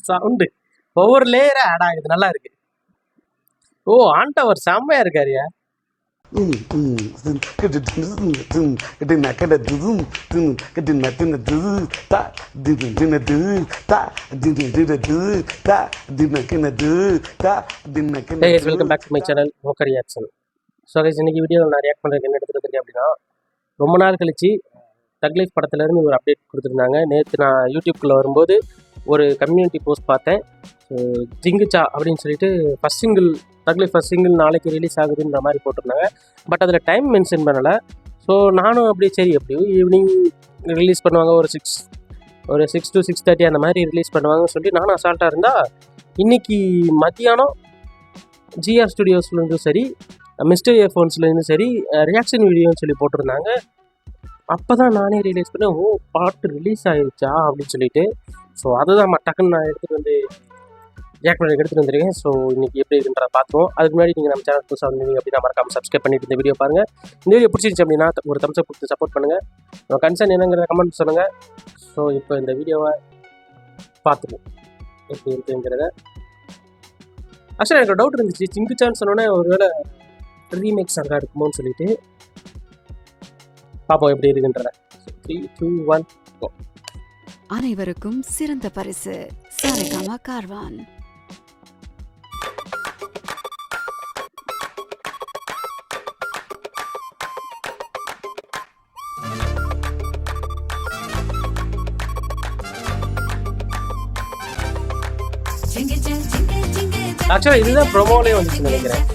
Sound ஒவ்வொரு லேயரா add ஆகுது, நல்லா இருக்கு. ஓ ஆண்டவர் செம்மையா இருக்காருயா. Welcome back to my channel Mokka reaction. So guys, இன்னைக்கு வீடியோ நான் ரியாக்ட் பண்ணுறதுக்கு என்ன எடுத்துருக்கேன் அப்படின்னா, ரொம்ப நாள் கழிச்சு தக் லைஃப் படத்துலேருந்து ஒரு அப்டேட் கொடுத்துருந்தாங்க. நேற்று நான் யூடியூப்குள்ளே வரும்போது ஒரு கம்யூனிட்டி போஸ்ட் பார்த்தேன். ஜிங்குச்சா அப்படின்னு சொல்லிட்டு ஃபஸ்ட் சிங்கிள் தக் லைஃப் ஃபஸ்ட் சிங்கிள் நாளைக்கு ரிலீஸ் ஆகுதுன்ற மாதிரி போட்டிருந்தாங்க. பட் அதில் டைம் மென்ஷன் பண்ணலை. ஸோ நானும் அப்படியே சரி எப்படியும் ஈவினிங் ரிலீஸ் பண்ணுவாங்க, ஒரு 6 to 6:30 அந்த மாதிரி ரிலீஸ் பண்ணுவாங்கன்னு சொல்லி நானும் அசால்ட்டாக இருந்தால், இன்றைக்கி மத்தியானம் ஜிஆர் ஸ்டுடியோஸ்லேருந்தும் சரி, மிஸ்டர் இயர்ஃபோன்ஸ்லேருந்து சரி ரியாக்ஷன் வீடியோன்னு சொல்லி போட்டிருந்தாங்க. அப்போ தான் நானே ரியலைஸ் பண்ணேன், ஓ பாட்டு ரிலீஸ் ஆகிடுச்சா அப்படின்னு சொல்லிட்டு. ஸோ அதுதான் டக்குன்னு நான் எடுத்துகிட்டு வந்து ரியாக்ட் பண்ணி எடுத்துகிட்டு வந்துருக்கேன். ஸோ இன்றைக்கி எப்படி இருக்குன்றத பார்த்துருவோம். அதுக்கு முன்னாடி நீங்கள் நம்ம சேனல் புதுசாக வந்தீங்க அப்படின்னா மறக்காமல் சப்ஸ்கிரைப் பண்ணிட்டு இந்த வீடியோ பாருங்கள். இந்த வீடியோ பிடிச்சிருந்துச்சு அப்படின்னா ஒரு தம்ஸ் அப் கொடுத்து சப்போர்ட் பண்ணுங்கள். நம்ம கன்சர்ன் என்னங்கிறத கமெண்ட் சொல்லுங்கள். ஸோ இப்போ இந்த வீடியோவை பார்த்துருவோம் எப்படி இருக்குங்கிறத. ஆக்சுவலாக எனக்கு டவுட் இருந்துச்சு, சிங்குச்சான்னு சொன்னோன்னே ஒரு வேளை ரீமேக் சாங்காக இருக்குமோன்னு சொல்லிட்டு பார்ப்போம் எப்படி இருக்குன்றத. 3, 2, 1 go. அனைவருக்கும் சிறந்த பரிசு சாரேகாமா கார்வான். ஆக்சுவலாக இதுதான் ப்ரோமோலேயே வந்துச்சு நினைக்கிறேன்.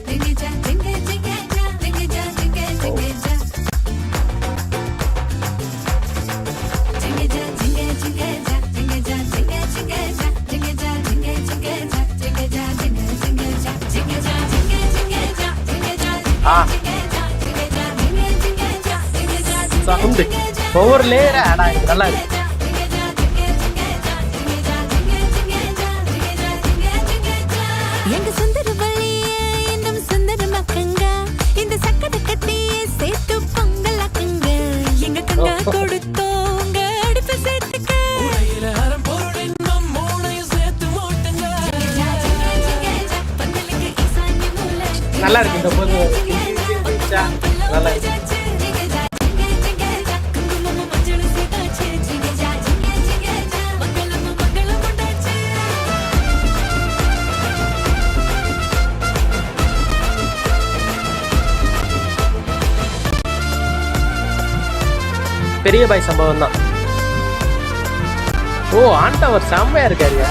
சவுண்டு ஒவ்வொரு லேயரா ஆட் ஆகுது, நல்லா இருக்கு. நல்லா இருக்கு இந்த போது, நல்லா இருக்கு. பெரிய பாய் சம்பவம் தான். ஓ ஆண்டவர் செம்மையா இருக்காருயா.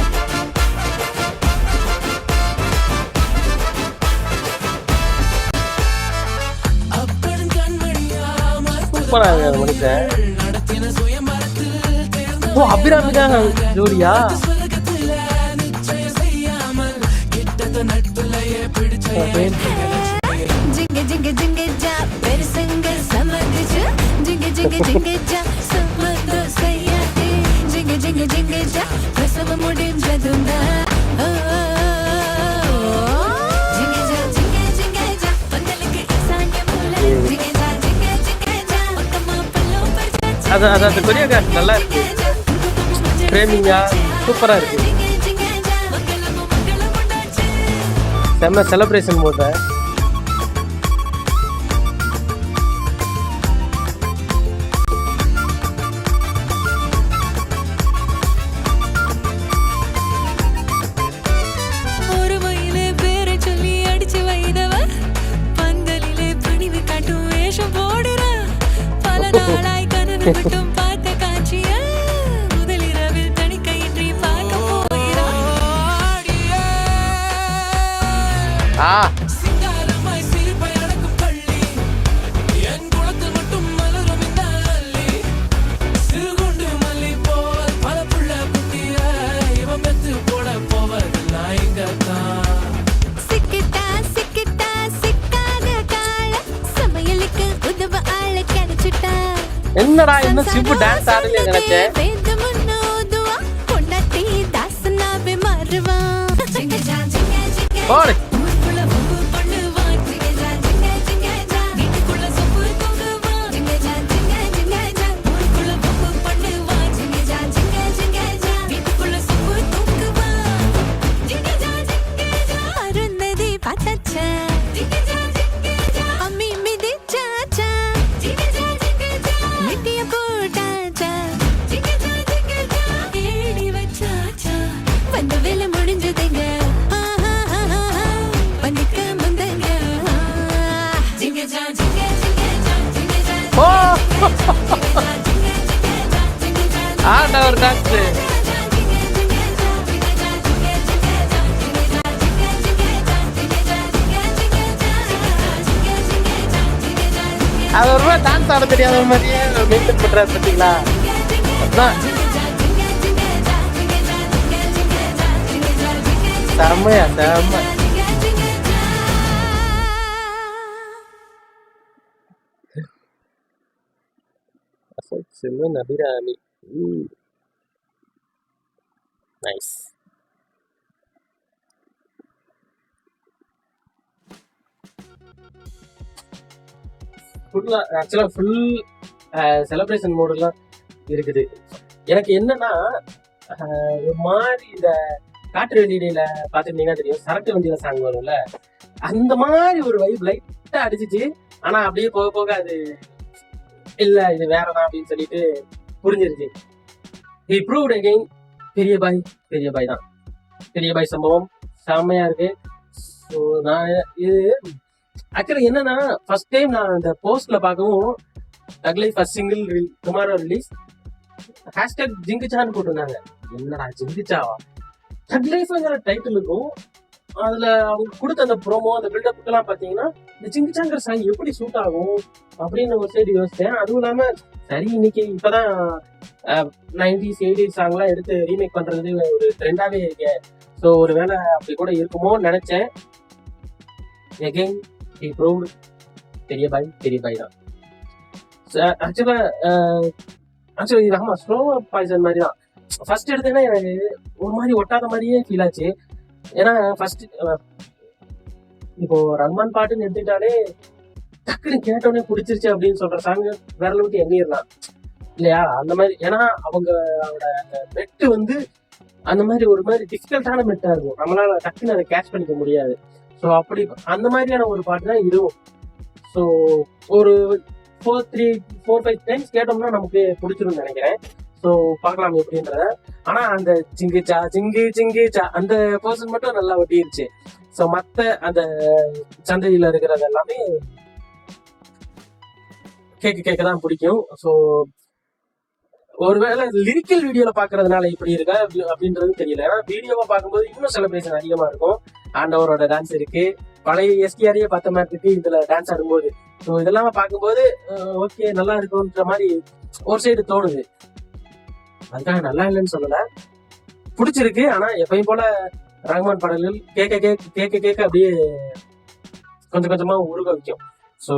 சூப்பரா இருக்காரு மனுஷன். ஓ அபிராமி தான் ஜோடியா. அது கொரியோகிராஃபி நல்லா இருக்கு, ஃப்ரேமிங்கா சூப்பரா இருக்கு. செம்ம செலிப்ரேஷன் போட்ட. என்னடா இன்னும் சிம்பு டான்ஸ் ஆடல நினைச்சேன். போடு போட்டாச்சா ஜிகஜா ஜிகஜா ஏடி வச்சாச்சா வந்த வேலை முடிஞ்சதுங்க பண்ணிக்க முந்தங்க ஜிகஜா ஜிகஜா ஜிகஜா ஓ ஆண்டா ஒரு டான்ஸ் அது ஒரு மாதிரி டான்ஸ் ஆட தெரியாத மாதிரியே மெயின்டைன் பண்றாரு பார்த்தீங்களா அதான் செம்மையா செம்ம செல்வன் அபிராமி நைஸ் ஃபுல்லா ஆக்சுவலா ஃபுல் செலிப்ரேஷன் மோடுலாம் இருக்குது. எனக்கு என்னன்னா ஒரு மாதிரி இந்த காற்று வெளியில பாத்துருந்தீங்கன்னா தெரியும் சரக்கு வண்டியில சாங் வரும்ல அந்த மாதிரி ஒரு வைப் லைட்டா அடிச்சிச்சு. ஆனா அப்படியே போக போக அது இல்ல இது வேறதான் அப்படின்னு சொல்லிட்டு புரிஞ்சிருச்சு. ஹி ப்ரூவ்ட் அகைன் பெரிய பாய் தான். பெரிய பாய் சம்பவம் செம்மையா இருக்கு. ஸோ நான் இது ஆக்சுவலி என்னன்னா ஃபர்ஸ்ட் டைம் நான் அந்த போஸ்ட்ல பார்க்கவும் thug life first single tomorrow release hashtag ஜிங்குச்சான்னு போட்டிருந்தாங்க. என்னடா ஜிங்குச்சாவா தக்லைஃப்ங்கிற டைட்டில் இருக்கும். அதுல அவங்க கொடுத்த அந்த ப்ரோமோ அந்த பில்டப்புக்கு எல்லாம் பாத்தீங்கன்னா இந்த ஜிங்குச்சாங்கிற சாங் எப்படி சூட் ஆகும் அப்படின்னு ஒரு சைடு யோசிச்சேன். அதுவும் இல்லாம சரி இன்னைக்கு இப்பதான் 90s 80s சாங்லாம் எடுத்து ரீமேக் பண்றது ஒரு ட்ரெண்டாவே இருக்கு. ஸோ ஒரு வேளை அப்படி கூட இருக்குமோன்னு நினைச்சேன். எகைன் ஹி ப்ரூவ்ட் பெரிய பாய் தான். ஆக்சுவலா ஆமா ஸ்லோ பாய்சன் மாதிரி தான். ஃபர்ஸ்ட் எடுத்தேன்னா எனக்கு ஒரு மாதிரி ஒட்டாத மாதிரியே ஃபீல் ஆச்சு. ஏன்னா ஃபர்ஸ்ட் இப்போ ரஹ்மான் பாட்டுன்னு எடுத்துக்கிட்டாலே டக்குன்னு கேட்டோடனே பிடிச்சிருச்சு அப்படின்னு சொல்ற சாங் வேற அளவுக்கு எண்ணிடலாம் இல்லையா? அந்த மாதிரி ஏன்னா அவங்களோட மெட்டு வந்து அந்த மாதிரி ஒரு மாதிரி டிஃபிகல்ட்டான மெட்டா இருக்கும். நம்மளால டக்குன்னு அதை கேட்ச் பண்ணிக்க முடியாது. ஸோ அப்படி அந்த மாதிரியான ஒரு பாட்டு தான் இதுவும். ஸோ ஒரு 4-5 டைம்ஸ் கேட்டோம்னா நமக்கு பிடிச்சிரும்னு நினைக்கிறேன். ஸோ பார்க்கலாம் எப்படின்றத. ஆனா அந்த சிங்கு அந்த பர்சன் மட்டும் நல்லா ஒட்டிருச்சு. ஸோ மற்ற அந்த சந்தையில இருக்கிறது எல்லாமே கேட்க தான் பிடிக்கும். ஸோ ஒருவேளை லிரிக்கல் வீடியோல பாக்குறதுனால இப்படி இருக்கா அப்படின்றது தெரியல. ஏன்னா வீடியோவா பார்க்கும்போது இன்னும் செலிப்ரேஷன் அதிகமா இருக்கும். ஆண்டவரோட டான்ஸ் இருக்கு, பழைய எஸ்டிஆரையே பார்த்த மாதிரி இருக்கு இதுல டான்ஸ் ஆடும்போது. ஸோ இதெல்லாம் பார்க்கும்போது ஓகே நல்லா இருக்கும்ன்ற மாதிரி ஒரு சைடு தோணுது. அதுக்காக நல்லா இல்லைன்னு சொல்லல, பிடிச்சிருக்கு. ஆனா எப்பயும் போல ரஹ்மான் பாடல்கள் கேட்க அப்படியே கொஞ்சம் கொஞ்சமா உருக வைக்கும். ஸோ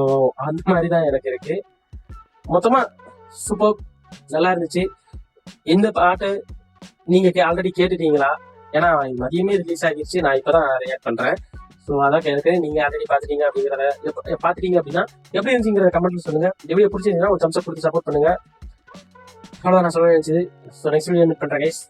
அந்த மாதிரிதான் எனக்கு இருக்கு. மொத்தமா சூப்பர் நல்லா இருந்துச்சு. இந்த பாட்டு நீங்க ஆல்ரெடி கேட்டுட்டீங்களா? ஏன்னா மதியமே ரிலீஸ் ஆகிடுச்சு, நான் இப்பதான் ரியாக்ட் பண்றேன். ஸோ அதான் கேட்குறேன். நீங்க ஆல்ரெடி பாத்துட்டீங்க அப்படின்னா எப்படி இருந்துச்சுங்கிற கமெண்ட்ல சொல்லுங்க. இந்த வீடியோ பிடிச்சிருந்தீங்கன்னா ஒரு தம்ஸ் அப் கொடுத்து சப்போர்ட் பண்ணுங்க. அவ்வளோதான் நான் சொல்ல நினைச்சது. ஸோ நெக்ஸ்ட் வீடியோ மீட் பண்றேன் கைஸ்.